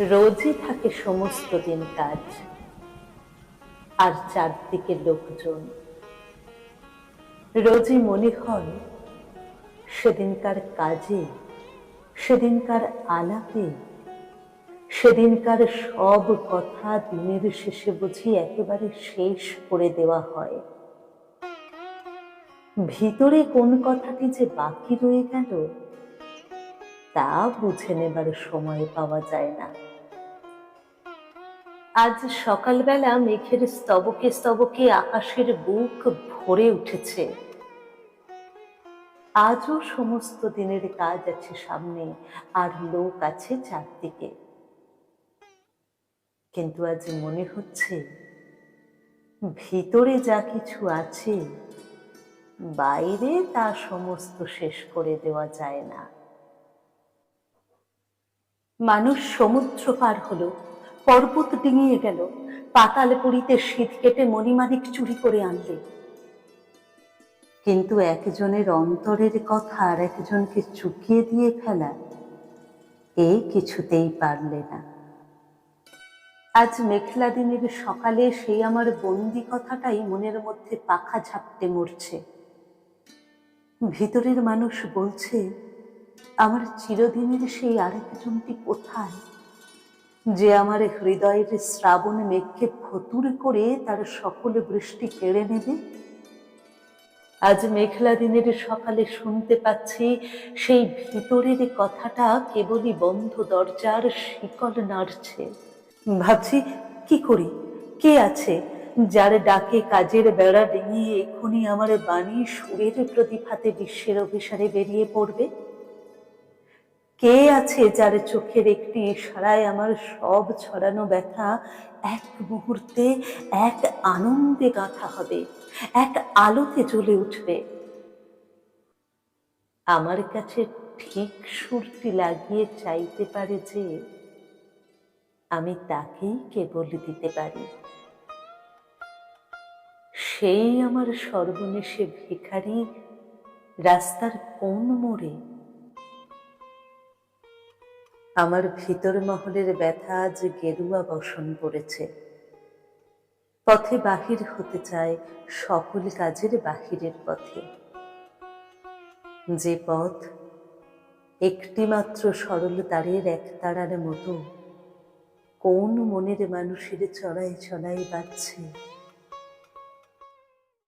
রোজই থাকে সমস্ত দিন কাজ, আর চারদিকে লোকজন। রোজই মনে হয় সেদিনকার কাজে, সেদিনকার আলাপে, সেদিনকার সব কথা দিনের শেষে বুঝি একেবারে শেষ করে দেওয়া হয়। ভিতরে কোন কথাটি যে বাকি রয়ে গেল তা বুঝে নেবার সময় পাওয়া যায় না। আজ সকালবেলা মেঘের স্তবকে স্তবকে আকাশের বুক ভরে উঠেছে। আজও সমস্ত দিনের কাজ আছে সামনে, আর লোক আছে চারদিকে। কিন্তু আজ মনে হচ্ছে ভিতরে যা কিছু আছে বাইরে তা সমস্ত শেষ করে দেওয়া যায় না। মানুষ সমুদ্র পার হলো, পর্বত ডিঙিয়ে গেল, পাতালপুরীতে শীত কেটে মণিমাণিক চুরি করে আনলে, কিন্তু একজনের অন্তরের কথা আর একজনকে চুকিয়ে দিয়ে ফেলা এই কিছুতেই পারলে না। আজ মেঘলা দিনের সকালে সেই আমার বন্দি কথাটাই মনের মধ্যে পাখা ঝাপটে মরছে। ভিতরের মানুষ বলছে, আমার চিরদিনের সেই আরেকজনটি কোথায়, যে আমার হৃদয়ের শ্রাবণ মেঘকে ফতুর করে তার সকল বৃষ্টি কেড়ে নেবে। আজ মেঘলা দিনের সকালে শুনতে পাচ্ছি সেই ভিতরের কথাটা কেবলই বন্ধ দরজার শিকল নাড়ছে। ভাবছি, কি করি, কে আছে যার ডাকে কাজের বেড়া ডিঙিয়ে এক্ষুনি আমার বাণী সুরের প্রতিভাতে বিশ্বের অভিসারে বেরিয়ে পড়বে? কে আছে যার চোখের একটি ইশারায় আমার সব ছড়ানো ব্যথা এক মুহূর্তে এক আনন্দে গাঁথা হবে, এক আলোতে জ্বলে উঠবে? আমার কাছে ঠিক সুরটি লাগিয়ে চাইতে পারে যে আমি তাকেই কেবল দিতে পারি। সেই আমার সর্বনেশে ভিখারি রাস্তার কোন মোড়ে। আমার ভিতর মহলের ব্যথা আজ গেরুয়া বসন পড়েছে। পথে বাহির হতে চায়, সকল কাজের বাহিরের পথে। যে পথ একটি মাত্র সরল তারের একতারার মতো কোন মনের মানুষের চড়াই চড়াই বাজছে।